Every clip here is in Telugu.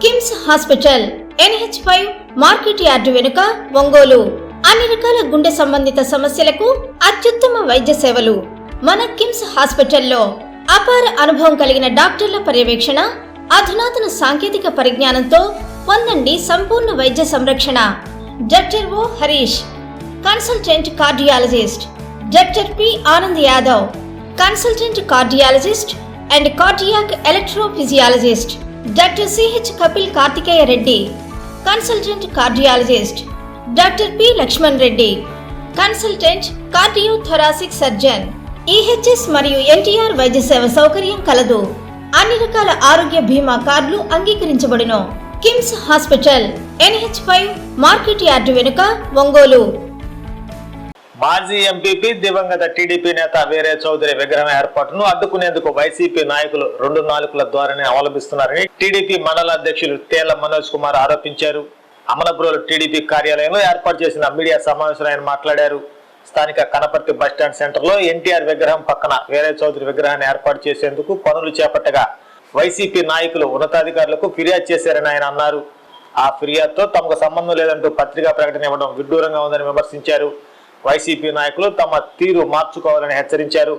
KIMS hospital NH5 market yard వెనుక ఒంగోలు. అన్ని రకాల గుండె సంబంధిత సమస్యలకు అత్యుత్తమ వైద్య సేవలు. మన కిమ్స్ హాస్పిటల్లో అపార అనుభవం కలిగిన డాక్టర్ల పర్యవేక్షణ, అధునాతన సాంకేతిక పరిజ్ఞానంతో పొందండి సంపూర్ణ వైద్య సంరక్షణ. Doctor O Harish, consultant cardiologist. Doctor P Anand Yadav, consultant cardiologist and cardiac electrophysiologist. Doctor CH Kapil Karthikeya Reddy, consultant cardiologist. Doctor P Lakshman Reddy, consultant cardiothoracic surgeon. EHS మరియు NTR వైద్య సేవ సౌకర్యం కలదు. అన్ని రకాల ఆరోగ్య బీమా కార్డులు అంగీకరించబడును. KIMS hospital NH5 market yard వెనుక ఒంగోలు. మాజీ ఎంపీపీ దివంగత టీడీపీ నేత వీరయ్య చౌదరి విగ్రహం ఏర్పాటును అడ్డుకునేందుకు వైసీపీ నాయకులు 2 నాలుకల ద్వారానే అవలంబిస్తున్నారని టీడీపీ మండల అధ్యక్షులు తేళ్ల మనోజ్ కుమార్ ఆరోపించారు. అమలపురంలో టీడీపీ కార్యాలయంలో ఏర్పాటు చేసిన మీడియా సమావేశంలో ఆయన మాట్లాడారు. స్థానిక కనపర్తి బస్టాండ్ సెంటర్ లో NTR విగ్రహం పక్కన వీరయ్య చౌదరి విగ్రహాన్ని ఏర్పాటు చేసేందుకు పనులు చేపట్టగా వైసీపీ నాయకులు ఉన్నతాధికారులకు ఫిర్యాదు చేశారని ఆయన అన్నారు. ఆ ఫిర్యాదుతో తమకు సంబంధం లేదంటూ పత్రికా ప్రకటన ఇవ్వడం విడ్డూరంగా ఉందని విమర్శించారు. వైసీపీ నాయకులు తమ తీరు మార్చుకోవాలని హెచ్చరించారు.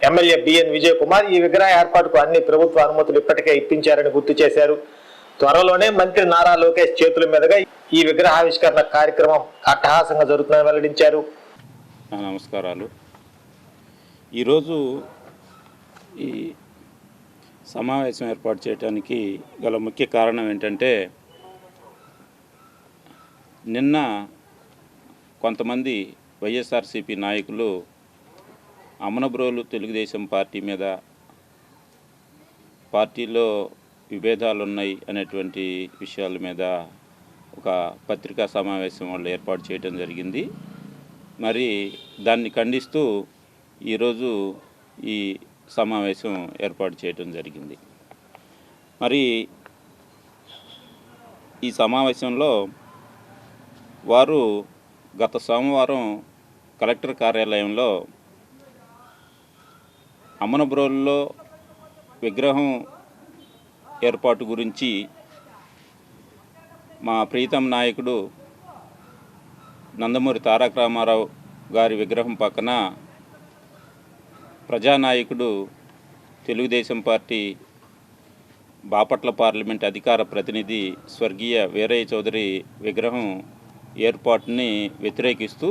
ఎమ్మెల్యే BN విజయ్ కుమార్ ఈ విగ్రహ ఏర్పాటుకు అన్ని ప్రభుత్వ అనుమతులు ఇప్పటికే ఇప్పించారని గుర్తు చేశారు. త్వరలోనే మంత్రి నారా లోకేష్ చేతుల మీదుగా ఈ విగ్రహావిష్కరణ కార్యక్రమం అట్టహాసంగా జరుగుతుందని వెల్లడించారు. నమస్కారాలు. ఈరోజు ఈ సమావేశం ఏర్పాటు చేయడానికి గల ముఖ్య కారణం ఏంటంటే, నిన్న కొంతమంది వైఎస్ఆర్సీపీ నాయకులు అమనబ్రోలు తెలుగుదేశం పార్టీ మీద పార్టీలో విభేదాలు ఉన్నాయి అనేటువంటి విషయాల మీద ఒక పత్రికా సమావేశం వాళ్ళు ఏర్పాటు చేయడం జరిగింది. మరి దాన్ని ఖండిస్తూ ఈరోజు ఈ సమావేశం ఏర్పాటు చేయడం జరిగింది. మరి ఈ సమావేశంలో వారు గత సోమవారం కలెక్టర్ కార్యాలయంలో అమనబ్రోలులో విగ్రహం ఏర్పాటు గురించి మా ప్రీతం నాయకుడు నందమూరి తారక రామారావు గారి విగ్రహం పక్కన ప్రజానాయకుడు తెలుగుదేశం పార్టీ బాపట్ల పార్లమెంట్ అధికార ప్రతినిధి స్వర్గీయ వీరయ్య చౌదరి విగ్రహం ఏర్పాటుని వ్యతిరేకిస్తూ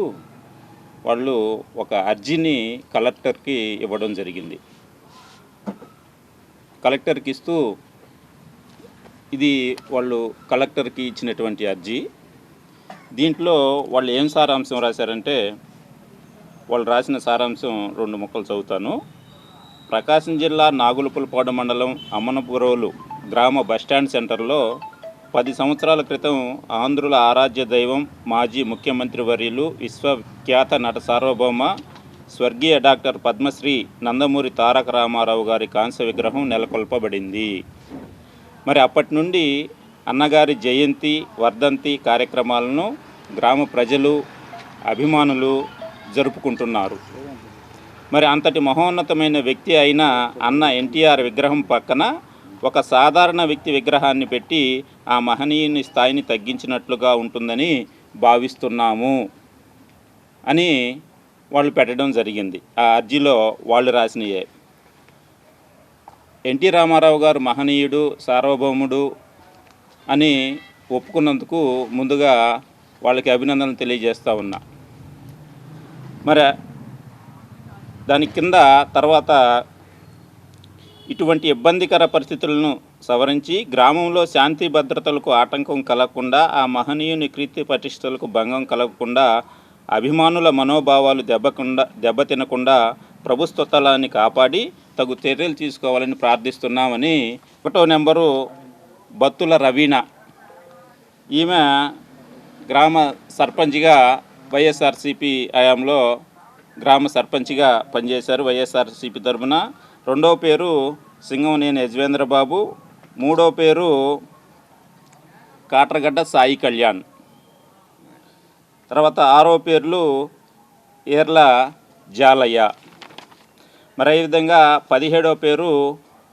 వాళ్ళు ఒక అర్జీని కలెక్టర్కి ఇవ్వడం జరిగింది. కలెక్టర్కి ఇస్తూ ఇది వాళ్ళు కలెక్టర్కి ఇచ్చినటువంటి అర్జీ. దీంట్లో వాళ్ళు ఏం సారాంశం రాశారంటే, వాళ్ళు రాసిన సారాంశం 2 ముక్కలు చదువుతాను. ప్రకాశం జిల్లా నాగులపులపాడు మండలం అమ్మనపురోలు గ్రామ బస్టాండ్ సెంటర్లో 10 సంవత్సరాల క్రితం ఆంధ్రుల ఆరాధ్య దైవం, మాజీ ముఖ్యమంత్రి వర్యులు, విశ్వఖ్యాత నట సార్వభౌమ స్వర్గీయ డాక్టర్ పద్మశ్రీ నందమూరి తారక రామారావు గారి కాంస్య విగ్రహం నెలకొల్పబడింది. మరి అప్పటి నుండి అన్నగారి జయంతి, వర్ధంతి కార్యక్రమాలను గ్రామ ప్రజలు, అభిమానులు జరుపుకుంటున్నారు. మరి అంతటి మహోన్నతమైన వ్యక్తి అయిన అన్న NTR విగ్రహం పక్కన ఒక సాధారణ వ్యక్తి విగ్రహాన్ని పెట్టి ఆ మహనీయుని స్థాయిని తగ్గించినట్లుగా ఉంటుందని భావిస్తున్నాము అని వాళ్ళు పెట్టడం జరిగింది. ఆ అర్జీలో వాళ్ళు రాసినయే. NT రామారావు గారు మహనీయుడు, సార్వభౌముడు అని ఒప్పుకున్నందుకు ముందుగా వాళ్ళకి అభినందనలు తెలియజేస్తూ ఉన్నా. మరి దాని కింద తర్వాత ఇటువంటి ఇబ్బందికర పరిస్థితులను సవరించి గ్రామంలో శాంతి భద్రతలకు ఆటంకం కలగకుండా, ఆ మహనీయుని కీర్తి ప్రతిష్టలకు భంగం కలగకుండా, అభిమానుల మనోభావాలు దెబ్బతినకుండా ప్రభుత్వ స్థలాన్ని కాపాడి తగు చర్యలు తీసుకోవాలని ప్రార్థిస్తున్నామని 1వ నెంబరు బత్తుల రవీణ, ఈమె గ్రామ సర్పంచ్గా వైఎస్ఆర్సీపీ హయాంలో గ్రామ సర్పంచ్గా పనిచేశారు వైఎస్ఆర్సీపీ తరఫున. 2వ పేరు సింగంనేని యజ్వేంద్రబాబు, 3వ పేరు కాట్రగడ్డ సాయి కళ్యాణ్, తర్వాత 6వ పేర్లు ఏర్ల జాలయ్య. మరి ఈ విధంగా 17వ పేరు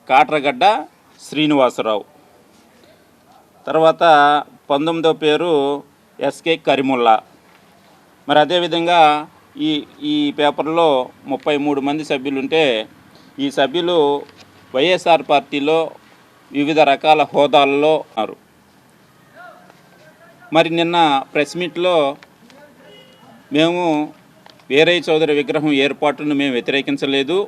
కాట్రగడ్డ శ్రీనివాసరావు. తర్వాత 19వ పేరు ఎస్కే కరీముల్లా. మరి అదేవిధంగా ఈ పేపర్లో 33 మంది సభ్యులుంటే ఈ సభ్యులు వైఎస్ఆర్ పార్టీలో వివిధ రకాల హోదాల్లో ఉన్నారు. మరి నిన్న ప్రెస్ మీట్లో మేము వీరయ్య చౌదరి విగ్రహం ఏర్పాటును మేము వ్యతిరేకించలేదు.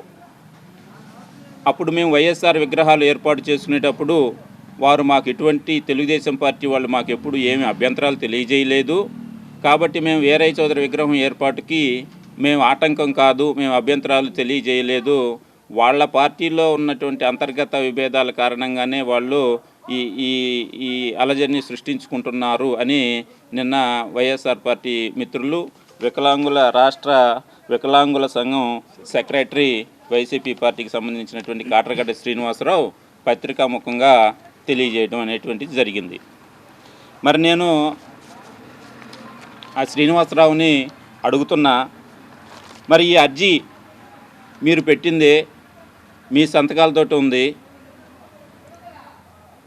అప్పుడు మేము వైఎస్ఆర్ విగ్రహాలు ఏర్పాటు చేసుకునేటప్పుడు వారు మాకు ఎటువంటి తెలుగుదేశం పార్టీ వాళ్ళు మాకు ఎప్పుడు ఏమి అభ్యంతరాలు తెలియజేయలేదు. కాబట్టి మేము వీరయ్య చౌదరి విగ్రహం ఏర్పాటుకి మేము ఆటంకం కాదు, మేము అభ్యంతరాలు తెలియజేయలేదు. వాళ్ళ పార్టీలో ఉన్నటువంటి అంతర్గత విభేదాల కారణంగానే వాళ్ళు ఈ అలజడిని సృష్టించుకుంటున్నారు అని నిన్న వైఎస్ఆర్ పార్టీ మిత్రులు రాష్ట్ర వికలాంగుల సంఘం సెక్రటరీ వైసీపీ పార్టీకి సంబంధించినటువంటి కాట్రగడ్డ శ్రీనివాసరావు పత్రికాముఖంగా తెలియజేయడం అనేటువంటిది జరిగింది. మరి నేను ఆ శ్రీనివాసరావుని అడుగుతున్నా, మరి ఈ అర్జీ మీరు పెట్టిందే మీ సంతకాలతోటి ఉంది.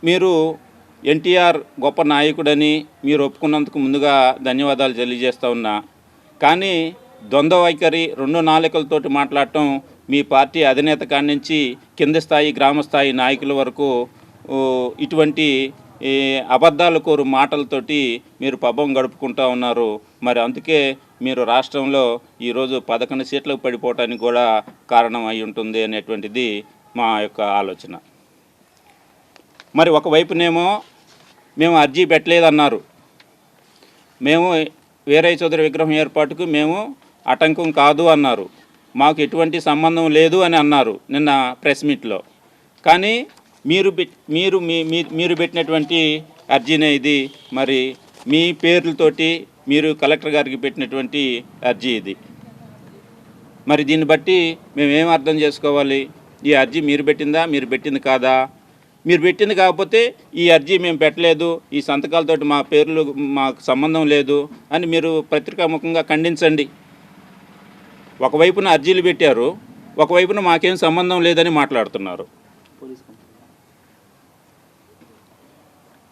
మీరు ఎన్టీఆర్ గొప్ప నాయకుడని మీరు ఒప్పుకున్నందుకు ముందుగా ధన్యవాదాలు తెలియజేస్తూ ఉన్నా. కానీ ద్వంద్వ వైఖరి, 2 నాలుకలతోటి మాట్లాడటం మీ పార్టీ అధినేత కాడి నుంచి కింద స్థాయి గ్రామ స్థాయి నాయకుల వరకు ఇటువంటి అబద్ధాలు కోరు మాటలతోటి మీరు పబ్బం గడుపుకుంటూ ఉన్నారు. మరి అందుకే మీరు రాష్ట్రంలో ఈరోజు 11 సీట్లకు పడిపోవటానికి కూడా కారణం అయి ఉంటుంది అనేటువంటిది మా యొక్క ఆలోచన. మరి ఒకవైపునేమో మేము అర్జీ పెట్టలేదన్నారు, మేము వీరయ్య చౌదరి విగ్రహం ఏర్పాటుకు మేము ఆటంకం కాదు అన్నారు, మాకు ఎటువంటి సంబంధం లేదు అని అన్నారు నిన్న ప్రెస్ మీట్లో. కానీ మీరు పెట్టినటువంటి అర్జీనే ఇది. మరి మీ పేర్లతోటి మీరు కలెక్టర్ గారికి పెట్టినటువంటి అర్జీ ఇది. మరి దీన్ని బట్టి మేమేం అర్థం చేసుకోవాలి? ఈ అర్జీ మీరు పెట్టిందా, మీరు పెట్టింది కాదా? మీరు పెట్టింది కాకపోతే ఈ అర్జీ మేము పెట్టలేదు, ఈ సంతకాలతోటి మా పేర్లు మాకు సంబంధం లేదు అని మీరు పత్రికాముఖంగా ఖండించండి. ఒకవైపున అర్జీలు పెట్టారు, ఒకవైపున మాకేం సంబంధం లేదని మాట్లాడుతున్నారు.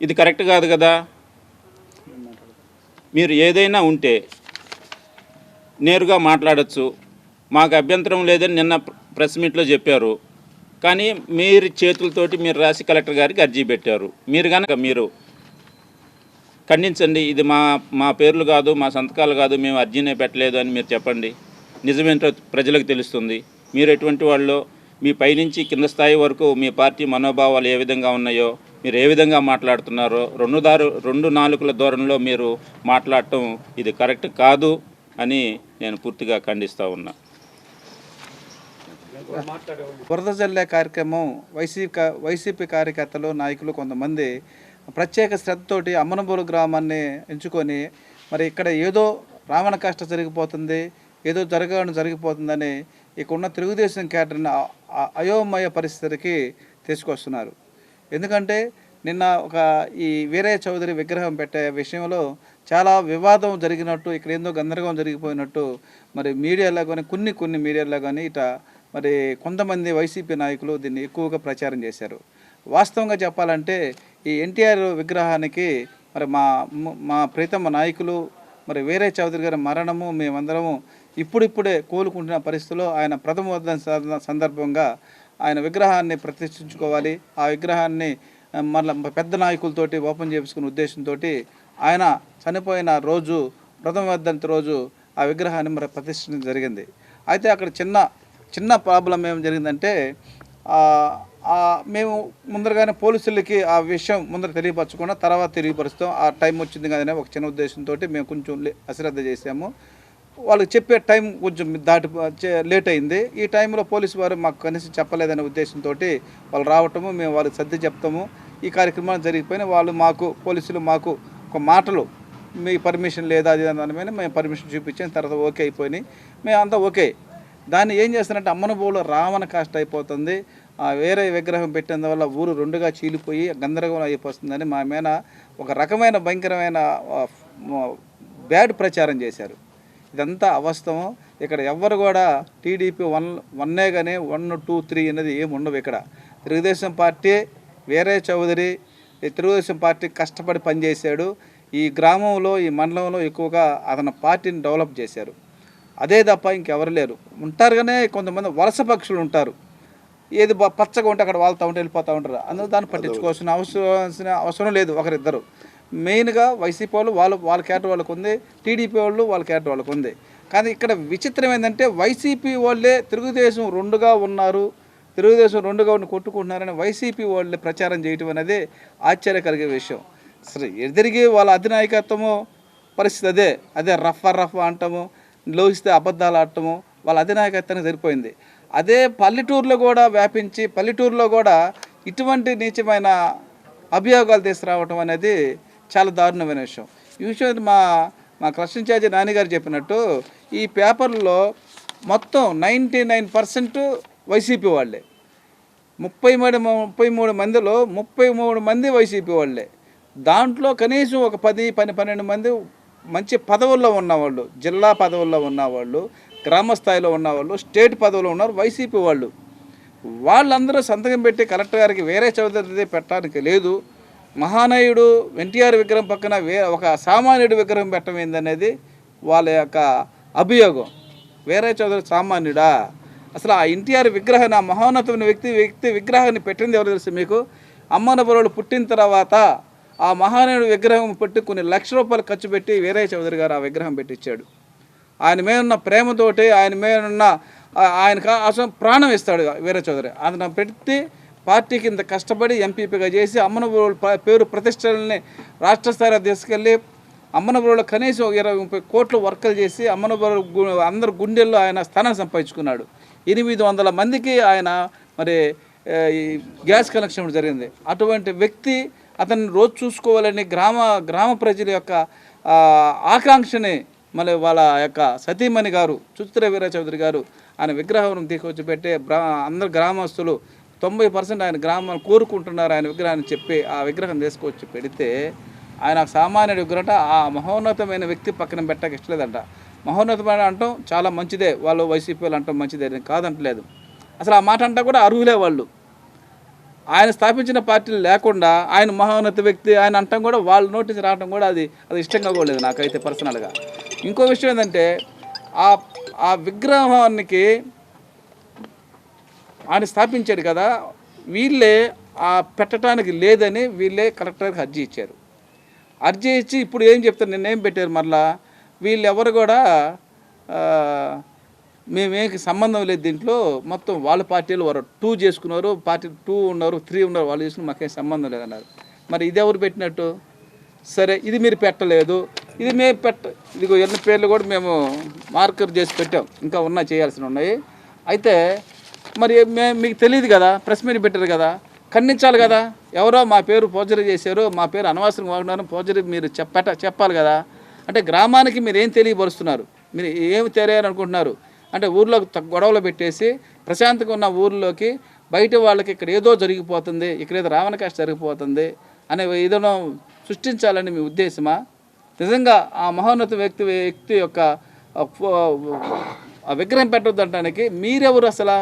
ఇది కరెక్ట్ కాదు కదా. మీరు ఏదైనా ఉంటే నేరుగా మాట్లాడచ్చు, మాకు అభ్యంతరం లేదని నిన్న ప్రెస్ మీట్లో చెప్పారు. కానీ మీరు చేతులతోటి మీరు రాసి కలెక్టర్ గారికి అర్జీ పెట్టారు. మీరు కనుక మీరు ఖండించండి, ఇది మా పేర్లు కాదు, మా సంతకాలు కాదు, మేము అర్జీనే పెట్టలేదు అని మీరు చెప్పండి. నిజమేంటో ప్రజలకు తెలుస్తుంది. మీరు ఎటువంటి వాళ్ళు, మీ పైనుంచి కింద స్థాయి వరకు మీ పార్టీ మనోభావాలు ఏ విధంగా ఉన్నాయో, మీరు ఏ విధంగా మాట్లాడుతున్నారో, 2 నాలుకల ధోరణిలో మీరు మాట్లాడటం ఇది కరెక్ట్ కాదు అని నేను పూర్తిగా ఖండిస్తూ ఉన్నా. బురద జల్లే కార్యక్రమం వైసీపీ కార్యకర్తలు, నాయకులు కొంతమంది ప్రత్యేక శ్రద్ధతోటి అమ్మనబోలు గ్రామాన్ని ఎంచుకొని మరి ఇక్కడ ఏదో రావణ కష్ట జరిగిపోతుంది, ఏదో జరిగిపోతుందని ఇక్కడున్న తెలుగుదేశం క్యాడర్ని అయోమయ పరిస్థితికి తీసుకొస్తున్నారు. ఎందుకంటే నిన్న ఈ వీరయ్య చౌదరి విగ్రహం పెట్టే విషయంలో చాలా వివాదం జరిగినట్టు, ఇక్కడ ఏందో గందరగోళం జరిగిపోయినట్టు మరి మీడియాలో కానీ కొన్ని మీడియాలో కానీ మరి కొంతమంది వైసీపీ నాయకులు దీన్ని ఎక్కువగా ప్రచారం చేశారు. వాస్తవంగా చెప్పాలంటే ఈ ఎన్టీఆర్ విగ్రహానికి మరి మా ప్రీతమ నాయకులు మరి వీరయ్య చౌదరి గారి మరణము మేమందరము ఇప్పుడిప్పుడే కోలుకుంటున్న పరిస్థితుల్లో ఆయన ప్రథమ వర్ధంతి సందర్భంగా ఆయన విగ్రహాన్ని ప్రతిష్ఠించుకోవాలి, ఆ విగ్రహాన్ని మళ్ళీ పెద్ద నాయకులతోటి ఓపెన్ చేసుకునే ఉద్దేశంతో ఆయన చనిపోయిన రోజు ప్రథమ వర్ధంతి రోజు ఆ విగ్రహాన్ని మరి ప్రతిష్ఠించడం జరిగింది. అయితే అక్కడ చిన్న ప్రాబ్లం ఏం జరిగిందంటే మేము ముందరగానే పోలీసులకి ఆ విషయం ముందర తెలియపరచకుండా తర్వాత తెలియపరుస్తాం, ఆ టైం వచ్చింది కదనే ఒక చిన్న ఉద్దేశంతో మేము కొంచెం అశ్రద్ధ చేసాము. వాళ్ళకి చెప్పే టైం కొంచెం లేట్ అయింది. ఈ టైంలో పోలీసు వారు మాకు కనీసం చెప్పలేదనే ఉద్దేశంతో వాళ్ళు రావటము, మేము వాళ్ళకి సర్ది చెప్తాము, ఈ కార్యక్రమాలు జరిగిపోయినా వాళ్ళు పోలీసులు మాకు ఒక మాటలు మీ పర్మిషన్ లేదా అది దాని మీద మేము పర్మిషన్ చూపించాం, తర్వాత ఓకే అయిపోయినాయి, మేము అంతా ఓకే. దాన్ని ఏం చేస్తారంటే అమ్మనబోలు రావణ కాష్ట అయిపోతుంది, వేరే విగ్రహం పెట్టినందువల్ల ఊరు 2గా చీలిపోయి గందరగోళం అయిపోతుందని మా మీద ఒక రకమైన భయంకరమైన బ్యాడ్ ప్రచారం చేశారు. ఇదంతా అవాస్తవం. ఇక్కడ ఎవ్వరు కూడా టీడీపీ 1 కానీ 1, 2, 3 అనేది ఏమి ఉండవు. ఇక్కడ తెలుగుదేశం పార్టీ, వీరయ్య చౌదరి ఈ తెలుగుదేశం పార్టీ కష్టపడి పనిచేశాడు. ఈ గ్రామంలో ఈ మండలంలో ఎక్కువగా అతని పార్టీని డెవలప్ చేశారు. అదే తప్ప ఇంకెవరు లేరు. ఉంటారు కానీ కొంతమంది వలస పక్షులు ఉంటారు. ఏది పచ్చగా ఉంటే అక్కడ వాళ్తూ ఉంటే వెళ్ళిపోతూ ఉంటారు. అందులో దాన్ని పట్టించుకోవాల్సిన అవసరం లేదు. ఒకరిద్దరు మెయిన్గా వైసీపీ వాళ్ళు వాళ్ళ క్యాటర్ వాళ్ళకు ఉంది, టీడీపీ వాళ్ళు వాళ్ళ క్యాటర్ వాళ్ళకు ఉంది. కానీ ఇక్కడ విచిత్రం ఏంటంటే వైసీపీ వాళ్ళే తెలుగుదేశం రెండుగా ఉన్నారు, తెలుగుదేశం రెండుగా ఉండి కొట్టుకుంటున్నారని వైసీపీ వాళ్ళే ప్రచారం చేయటం అనేది ఆశ్చర్య కలిగే విషయం. అసలు ఎదిరిగి వాళ్ళ అధినాయకత్వము పరిస్థితి అదే రఫ్ అంటాము, లోహిస్తే అబద్ధాలు ఆడటము వాళ్ళ అధినాయకత్వానికి సరిపోయింది. అదే పల్లెటూరులో కూడా వ్యాపించి పల్లెటూరులో కూడా ఇటువంటి నీచమైన అభియోగాలు తీసుకురావటం అనేది చాలా దారుణమైన విషయం. ఈ విషయం మా క్లస్టర్ ఇన్ఛార్జి నాన్నగారు చెప్పినట్టు ఈ పేపర్లో మొత్తం 99% వైసీపీ వాళ్ళే. 33 మందిలో 33 మంది వైసీపీ వాళ్ళే. దాంట్లో కనీసం ఒక 10-12 మంది మంచి పదవుల్లో ఉన్నవాళ్ళు, జిల్లా పదవుల్లో ఉన్నవాళ్ళు, గ్రామ స్థాయిలో ఉన్నవాళ్ళు, స్టేట్ పదవుల్లో ఉన్నారు వైసీపీ వాళ్ళు. వాళ్ళందరూ సంతకం పెట్టి కలెక్టర్ గారికి వేరే చౌదరిది పెట్టడానికి లేదు. మహానయుడు ఎన్టీఆర్ విగ్రహం పక్కన ఒక సామాన్యుడి విగ్రహం పెట్టడం ఏందనేది వాళ్ళ యొక్క అభియోగం. వేరే చౌదరి సామాన్యుడా? అసలు ఆ ఎన్టీఆర్ విగ్రహాన్ని, ఆ మహోన్నతమైన వ్యక్తి విగ్రహాన్ని పెట్టింది ఎవరు తెలుసు మీకు? అమ్మనబురుడు పుట్టిన తర్వాత ఆ మహానయుడు విగ్రహం పెట్టి కొన్ని లక్షల రూపాయలు ఖర్చు పెట్టి వీరయ్య చౌదరి గారు ఆ విగ్రహం పెట్టించాడు. ఆయన మీద ఉన్న ప్రేమతోటి, ఆయన మీద ఉన్న ఆయనకు అసలు ప్రాణం ఇస్తాడు వీరయ్య చౌదరి. అతను పెట్టి పార్టీకి ఇంత కష్టపడి ఎంపీపీగా చేసి అమ్మనబురుడు పేరు ప్రతిష్టలని రాష్ట్ర స్థాయిలో తీసుకెళ్ళి అమ్మనబురుడు కనీసం 20-30 కోట్ల వర్కలు చేసి అమ్మనబురుడు అందరు గుండెల్లో ఆయన స్థానం సంపాదించుకున్నాడు. 800 మందికి ఆయన మరి గ్యాస్ కనెక్షన్ జరిగింది. అటువంటి వ్యక్తి అతన్ని రోజు చూసుకోవాలని గ్రామ ప్రజల యొక్క ఆకాంక్షని మళ్ళీ వాళ్ళ యొక్క సతీమణి గారు చుత్ర వీరయ్య చౌదరి గారు ఆయన విగ్రహం తీసుకొచ్చి పెట్టి అందరు గ్రామస్తులు 90% ఆయన గ్రామాన్ని కోరుకుంటున్నారు ఆయన విగ్రహాన్ని చెప్పి ఆ విగ్రహం తీసుకొచ్చి పెడితే ఆయన సామాన్యుడి విగ్రహం ఆ మహోన్నతమైన వ్యక్తి పక్కన పెట్టక ఇష్టలేదంట. మహోన్నతమైన అంటాం చాలా మంచిదే, వాళ్ళు వైసీపీ వాళ్ళు అంటాం మంచిదే కాదంటలేదు. అసలు ఆ మాట అంటా కూడా అర్హులే వాళ్ళు. ఆయన స్థాపించిన పార్టీలు లేకుండా ఆయన మహోన్నత వ్యక్తి ఆయన అంటాం కూడా వాళ్ళ నోటీస్ రావడం కూడా అది ఇష్టంగా కూడా లేదు నాకైతే పర్సనల్గా. ఇంకో విషయం ఏంటంటే ఆ విగ్రహానికి ఆయన స్థాపించాడు కదా, వీళ్ళే పెట్టడానికి లేదని వీళ్ళే కలెక్టర్కి అర్జీ ఇచ్చారు. అర్జీ ఇచ్చి ఇప్పుడు ఏం చెప్తారు, నిన్నేం పెట్టారు మరలా వీళ్ళు ఎవరు కూడా మేమేకి సంబంధం లేదు దీంట్లో, మొత్తం వాళ్ళ పార్టీలు వారు 2 చేసుకున్నారు, పార్టీ 2 ఉన్నారు 3 ఉన్నారు, వాళ్ళు చేసుకుని మాకేం సంబంధం లేదన్నారు. మరి ఇది ఎవరు పెట్టినట్టు? సరే ఇది మీరు పెట్టలేదు, ఇది మేము ఇదిగో ఎన్ని పేర్లు కూడా మేము మార్కర్ చేసి పెట్టాం, ఇంకా చేయాల్సి ఉన్నాయి. అయితే మరి మీకు తెలియదు కదా, ప్రెస్ మీట్ పెట్టారు కదా, ఖండించాలి కదా. ఎవరో మా పేరు ఫోర్జరీ చేశారు, మా పేరు అనవసరంగా వాడినారు, ఫోర్జరీ మీరు చెప్పాలి కదా. అంటే గ్రామానికి మీరు ఏం తెలియపరుస్తున్నారు, మీరు ఏమి తెలియాలనుకుంటున్నారు అంటే ఊర్లో గొడవలు పెట్టేసి ప్రశాంతంగా ఉన్న ఊర్లోకి బయట వాళ్ళకి ఇక్కడ ఏదో జరిగిపోతుంది, ఇక్కడ ఏదో రావణ కష్టం జరిగిపోతుంది అనే ఏదైనా సృష్టించాలని మీ ఉద్దేశమా? నిజంగా ఆ మహోన్నత వ్యక్తి యొక్క విగ్రహం పెట్టొద్దంటానికి మీరెవరు? అసలు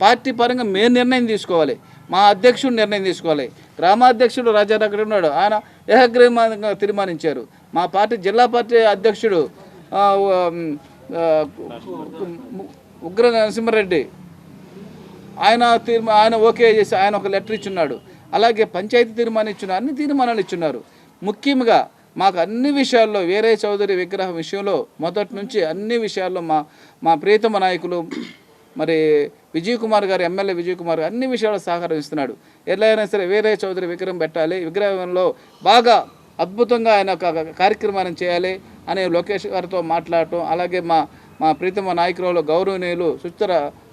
పార్టీ పరంగా మేము నిర్ణయం తీసుకోవాలి, మా అధ్యక్షుడు నిర్ణయం తీసుకోవాలి. గ్రామాధ్యక్షుడు రాజానగర్ ఉన్నాడు, ఆయన ఏకగ్రీవంగా తీర్మానించారు. మా పార్టీ జిల్లా పార్టీ అధ్యక్షుడు ఉగ్ర నరసింహారెడ్డి ఆయన ఓకే చేసి ఆయన ఒక లెటర్ ఇచ్చున్నాడు. అలాగే పంచాయతీ తీర్మానించున్నారు, అన్ని తీర్మానాలు ఇచ్చున్నారు. ముఖ్యంగా మాకు అన్ని విషయాల్లో వీరయ్య చౌదరి విగ్రహం విషయంలో మొదటి నుంచి అన్ని విషయాల్లో మా ప్రియతమ నాయకులు మరి విజయ్ కుమార్ గారు, ఎమ్మెల్యే విజయ్ కుమార్ గారు అన్ని విషయాల్లో సహకరిస్తున్నాడు. ఎట్లయినా సరే వీరయ్య చౌదరి విగ్రహం పెట్టాలి, విగ్రహంలో బాగా అద్భుతంగా ఆయన ఒక కార్యక్రమాన్ని చేయాలి అని లోకేష్ గారితో మాట్లాడటం, అలాగే మా ప్రీతమ నాయకురాలు గౌరవనీయులు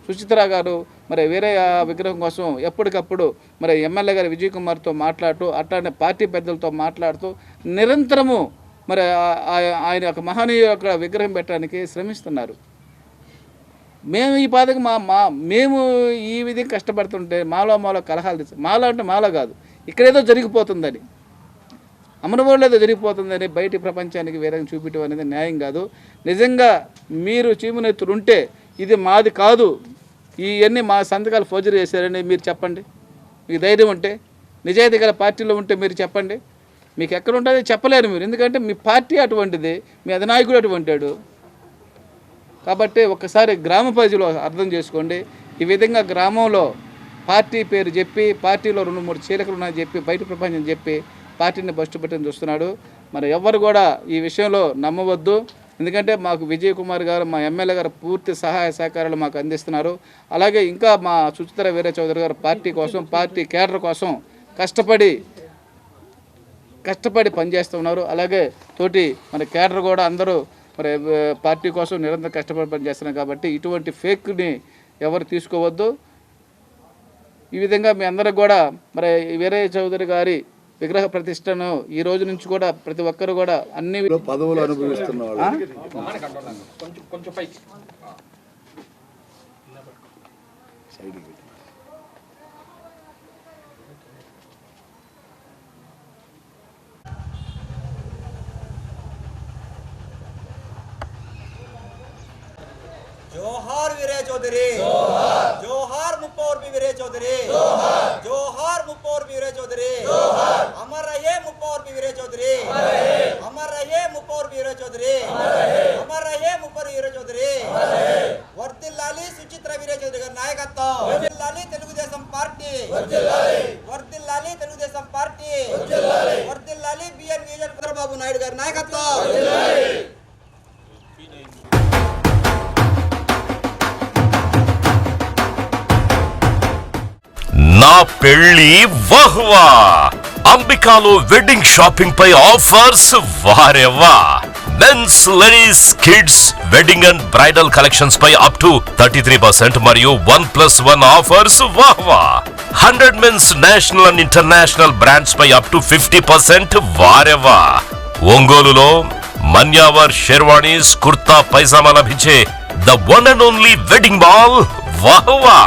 సుచిత్ర గారు మరి వీరయ్య విగ్రహం కోసం ఎప్పటికప్పుడు మరి ఎమ్మెల్యే గారు విజయ్ కుమార్తో మాట్లాడుతూ అట్లానే పార్టీ పెద్దలతో మాట్లాడుతూ నిరంతరము మరి ఆయన యొక్క మహనీయ యొక్క విగ్రహం పెట్టడానికి శ్రమిస్తున్నారు. మేము ఈ పాదకి మేము ఈ విధంగా కష్టపడుతుంటే మాలో కలహాలు మాలో అంటే మాలో కాదు, ఇక్కడేదో జరిగిపోతుందని, అమరవోళ్ళు ఏదో జరిగిపోతుందని బయటి ప్రపంచానికి వేరే చూపించడం అనేది న్యాయం కాదు. నిజంగా మీరు చీమునెత్తులు ఉంటే ఇది మాది కాదు, ఇవన్నీ మా సంతకాలు ఫోర్జరీ చేశారని మీరు చెప్పండి, మీకు ధైర్యం ఉంటే నిజాయితీ గల పార్టీలో ఉంటే మీరు చెప్పండి. మీకు ఎక్కడ ఉంటుందో చెప్పలేరు మీరు, ఎందుకంటే మీ పార్టీ అటువంటిది, మీ అధినాయకుడు అటువంటాడు. కాబట్టి ఒక్కసారి గ్రామ ప్రజలు అర్థం చేసుకోండి. ఈ విధంగా గ్రామంలో పార్టీ పేరు చెప్పి, పార్టీలో 2-3 చీలకలు ఉన్నాయని చెప్పి, బయట ప్రపంచం చెప్పి పార్టీని బస్టు పెట్టని చూస్తున్నాడు. మరి ఎవరు కూడా ఈ విషయంలో నమ్మవద్దు. ఎందుకంటే మాకు విజయ్ కుమార్ గారు, మా ఎమ్మెల్యే గారు పూర్తి సహాయ సహకారాలు మాకు అందిస్తున్నారు. అలాగే ఇంకా మా సుచిత్ర వీర చౌదరి గారు పార్టీ కోసం, పార్టీ కేడర్ కోసం కష్టపడి పనిచేస్తున్నారు. అలాగే తోటి మన కేడర్ కూడా అందరూ మరి పార్టీ కోసం నిరంతరం కష్టపడి పనిచేస్తున్నారు. కాబట్టి ఇటువంటి ఫేక్ని ఎవరు తీసుకోవద్దు. ఈ విధంగా మీ అందరికి కూడా మరి వీరయ్య చౌదరి గారి విగ్రహ ప్రతిష్టను ఈ రోజు నుంచి కూడా ప్రతి ఒక్కరు కూడా అన్ని పదవులు అనుభవిస్తున్నారు. जोहार वीरय चौधरी, जोहार मुप्पोर भी वीरय चौधरी, जोहार मुप्पोर भी वीरय चौधरी, अमर रहे मुप्पोर भी वीरय चौधरी, अमर रहे मुप्पोर भी वीरय चौधरी, अमर रहे मुप्पोर वीरय चौधरी, वर्तिल्लाली सुचित्रा वीरय चौधरी गाరి నాయకత్వం, వర్తిల్లాలి తెలుగుదేశం పార్టీ, వర్తిల్లాలి తెలుగుదేశం పార్టీ, వర్తిల్లాలి బిఎన్ విజయ్ చంద్రబాబు నాయుడు గారి నాయకత్వం. నా పెళ్లి వహ్వా అంబికాలో వెడ్డింగ్ షాపింగ్ పై ఆఫర్స్ వారెవ్వా. Mens, ladies, kids wedding and bridal collections పై అప్ టు 33% మరియు 1+1 ఆఫర్స్ వాహ్వా. 100 mens national and international brands పై అప్ టు 50% వారెవ్వా. ఒంగోలులో మన్యావర్ షెర్వాణీస్, కుర్తా పైజామా లభించే the one and only wedding mall వాహ్వా.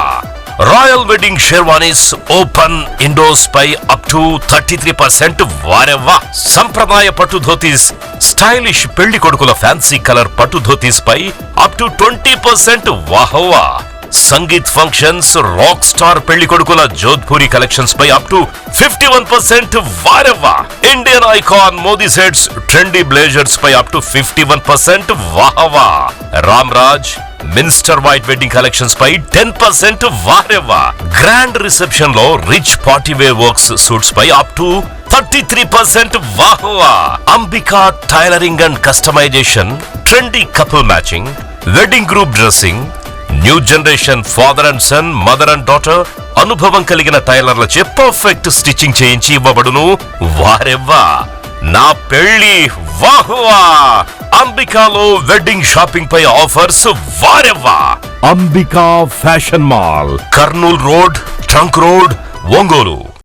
Royal wedding sherwanis open indoors పై అప్ టు 33% వారెవ్వా. సంప్రదాయ పట్టు ధోతీస్, స్టైలిష్ పెళ్లి కొడుకుల ఫ్యాన్సీ కలర్ పట్టు ధోతీస్ పై అప్ టు 20% వాహ్వా. సంగీత్ ఫంక్షన్స్, రాక్ స్టార్ పెళ్లి కొడుకుల జోధ్పూరి కలెక్షన్స్ పై అప్ టు 51% వారెవ్వా. Indian icon Modi sets, trendy blazers పై అప్ టు 51% వాహ్వా. Ramraj minister white wedding collections పై 10% వారెవ్వా. గ్రాండ్ రిసెప్షన్ లో rich party wear works suits పై అప్ టు 33% వాహ్వా. Ambika tailoring and customisation, trendy couple matching, wedding group dressing, new generation father and son, mother and daughter అనుభవం కలిగిన టైలర్లచే పర్ఫెక్ట్ స్టిచ్చింగ్ చేయించి ఇవ్వబడును వారెవ్వా. నా పెళ్లి వాహ్వా. అంబికాలో వెడ్డింగ్ షాపింగ్ పై ఆఫర్స్ వారెవ్వా. Ambika fashion mall, Kurnool road, trunk road, Ongole.